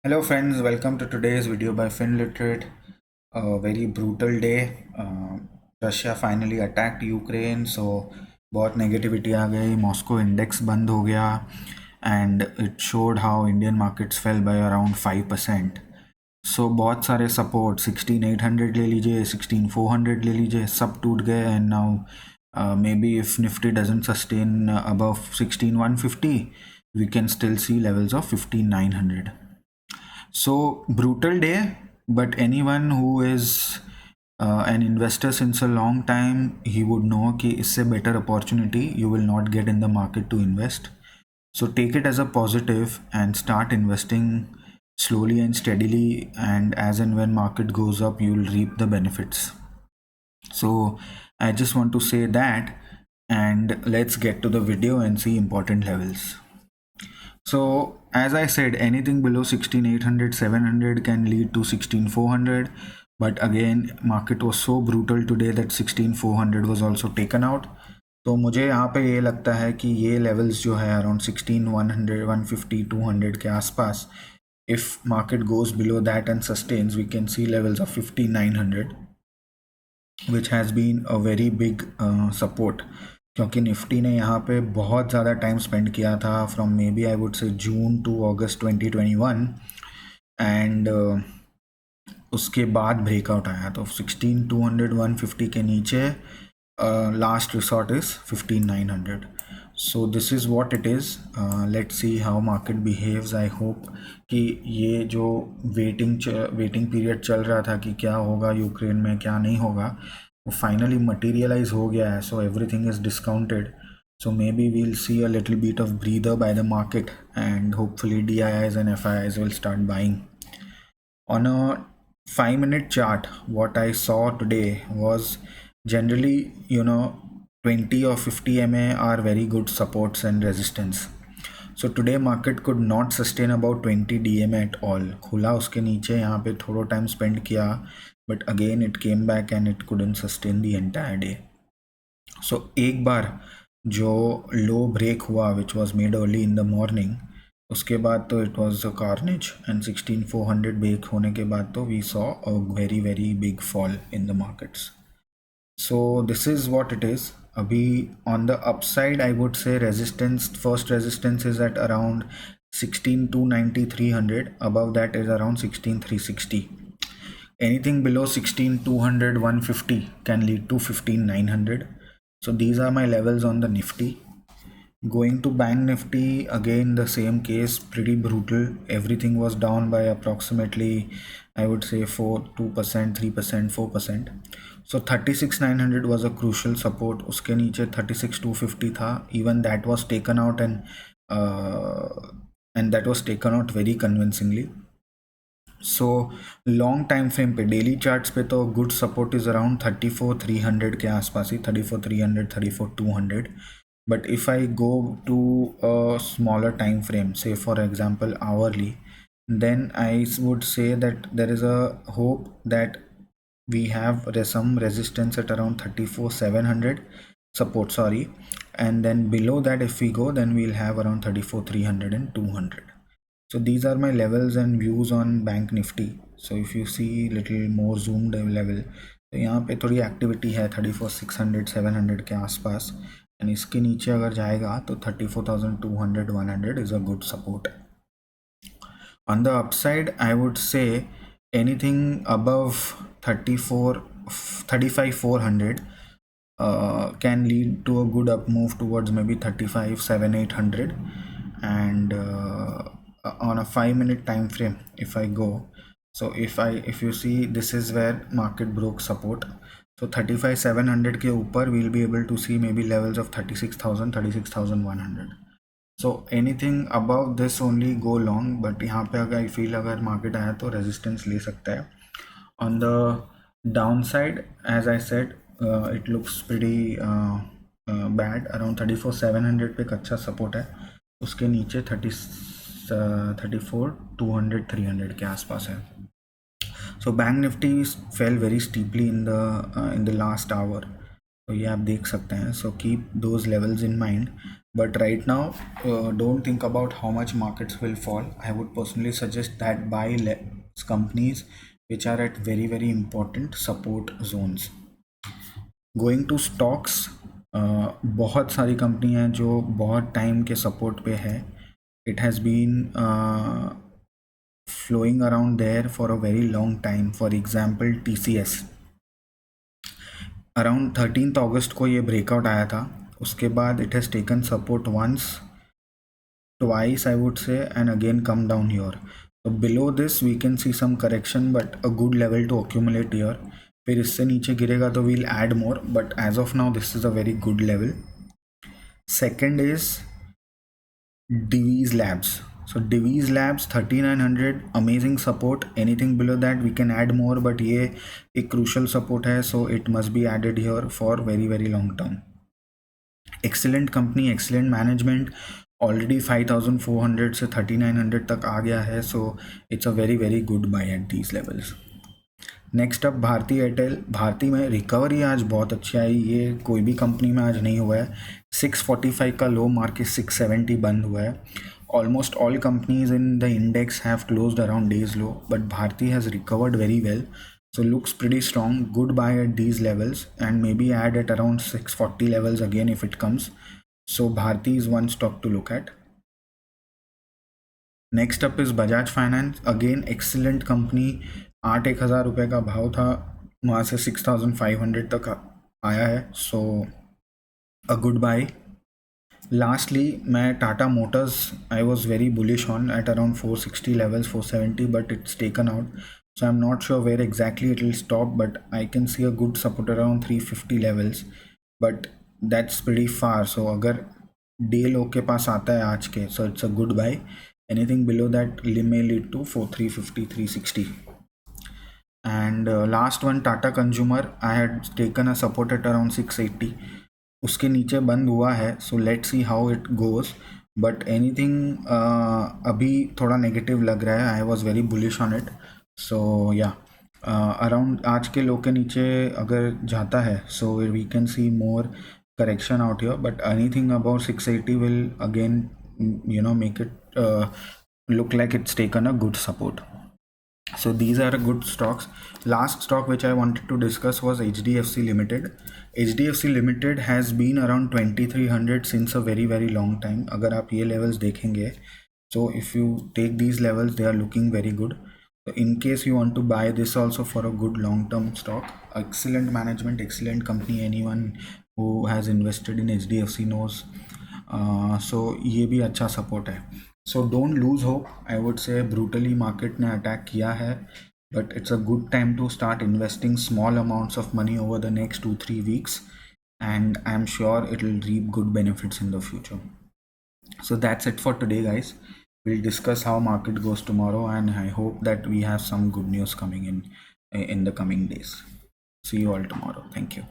Hello friends, welcome to today's video by FinLiterate. A very brutal day. Russia finally attacked Ukraine, so बहुत negativity आ गई. Moscow index बंद हो गया, and it showed how Indian markets fell by around 5%. So बहुत सारे support 16,800 ले लीजिए, 16,400 ले लीजिए, सब टूट गए. And now maybe if Nifty doesn't sustain above 16,150, we can still see levels of 15,900. So brutal day, but anyone who is an investor since a long time, he would know कि इससे better opportunity you will not get in the market to invest. So take it as a positive and start investing slowly and steadily, and as and when market goes up, you will reap the benefits. So I just want to say that, and let's get to the video and see important levels. So as I said, anything below 16,800, 700 can lead to 16,400. But again, market was so brutal today that 16,400 was also taken out. तो मुझे यहाँ पे ये लगता है कि ये levels जो है अराउंड 16,100, 150, 200 के आसपास, if market goes below that and sustains, we can see levels of 5,900, which has been a very big support. क्योंकि निफ्टी ने यहाँ पे बहुत ज़्यादा टाइम स्पेंड किया था from maybe I would say June to August 2021, and उसके बाद ब्रेकआउट आया. तो 16,200, 150 के नीचे last resort is 15,900. So this is what it is. Let's see how market behaves. I hope कि ये जो वेटिंग पीरियड चल रहा था कि क्या होगा यूक्रेन में, क्या नहीं होगा, वो फाइनली मटीरियलाइज हो गया है. So everything is discounted. So maybe we'll see a little bit of breather by the market, and hopefully DIIs and FIIs will start buying. On a 5-minute chart, what I saw today was generally, 20 or 50 MA are very good supports and resistance. So today market could not sustain about 20 DMA at all. खुला उसके नीचे, यहाँ पे थोड़ा time spend किया, but again it came back and it couldn't sustain the entire day. So एक बार जो low break हुआ which was made early in the morning, उसके बाद तो it was a carnage. And 16,400 break होने के बाद तो we saw a very very big fall in the markets. So this is what it is. अभी on the upside I would say resistance, first resistance is at around 16,290, 300. above that is around 16,360. Anything below 16,200, 150 can lead to 15,900. So these are my levels on the Nifty. Going to Bank Nifty, again the same case, pretty brutal. Everything was down by approximately, I would say 2%, 3%, 4%. So 36,900 was a crucial support. उसके नीचे 36,250 था. Even that was taken out, and that was taken out very convincingly. So long time frame पे, daily charts पे तो good support is around 34,300 के आसपास ही, 34,300, 34,200. But if I go to a smaller time frame, say for example hourly, then I would say that there is a hope that we have some resistance at around 34,700 support, sorry, and then below that if we go, then we'll have around 34,300 and 200. So these are my levels and views on Bank Nifty. So if you see little more zoomed level, तो यहाँ पे थोड़ी activity है 34,600, 700 के आसपास, and इसके नीचे अगर जाएगा तो 34,200, 100 is a good support. On the upside, I would say anything above 35,400 can lead to a good up move towards maybe 35,700, 800. And on a 5-minute time frame, if I go, so if you see, this is where market broke support. So 35,700 के ऊपर we'll be able to see maybe levels of 36,000, 36,100. So anything above this only go long, but यहाँ पे अगर I feel अगर market आया तो resistance ले सकता है. On the downside, as I said, it looks pretty bad. Around 34,700 पे एक अच्छा सपोर्ट है, उसके नीचे 34,200, 300 के आसपास है. So bank Nifty fail very steeply in the last hour, तो ये आप देख सकते हैं. So keep those levels in mind. But right now, don't think about how much markets will fall. I would personally suggest that buy companies which are at very very important support zones. Going to stocks, बहुत सारी company हैं जो बहुत time के support पे है. It has been flowing around there for a very long time. For example, TCS around 13th अगस्त को ये ब्रेकआउट आया था. उसके बाद it has taken support once twice I would say and again come down here. So below this we can see some correction but a good level to accumulate here. फिर इससे नीचे गिरेगा तो we'll add more, but as of now this is a very good level. Second is Divi's Labs. So Divi's Labs 3900 amazing support. Anything below that we can add more, but ये एक crucial support है, so it must be added here for very very long term. Excellent company, excellent management. Already 5400 से 3900 तक आ गया है, so it's a very very good buy at these levels. Next up Bharti Airtel. Bharti में recovery आज बहुत अच्छी आई, ये कोई भी कंपनी में आज नहीं हुआ है. 645 का लो मार के 670 बंद हुआ है. Almost all companies in the index have closed around days low, but Bharti has recovered very well. So looks pretty strong. Good buy at these levels and maybe add at around 640 levels again if it comes. So Bharti is one stock to look at. Next up is Bajaj Finance. Again excellent company. 8,000 रुपये का भाव था, वहाँ से 6,500 तक आया है. So a good buy. Lastly, मैं Tata Motors I was very bullish on at around 460 levels, 470, but it's taken out. So I'm not sure where exactly it will stop, but I can see a good support around 350 levels, but that's pretty far. So अगर day लो के पास आता है आज के, so it's a good buy. Anything below that may lead to 350, 360. And last one, Tata Consumer. I had taken a support at around 680. उसके नीचे बंद हुआ है, so let's see how it goes. But anything अभी थोड़ा negative लग रहा है. I was very bullish on it. So yeah, around आज के लो के नीचे अगर जाता है, so we can see more correction out here, but anything above 680 will again make it look like it's taken a good support. So these are good stocks. Last stock which I wanted to discuss was HDFC Limited. HDFC Limited has been around 2300 since a very very long time. अगर आप ये levels देखेंगे, so if you take these levels, they are looking very good. So in case you want to buy this also for a good long-term stock, excellent management, excellent company, anyone who has invested in HDFC knows. So ये भी अच्छा support है. So don't lose hope. I would say brutally market ने attack किया है, but it's a good time to start investing small amounts of money over the next 2-3 weeks, and I'm sure it will reap good benefits in the future. So that's it for today, guys. We'll discuss how market goes tomorrow, and I hope that we have some good news coming in the coming days. See you all tomorrow. Thank you.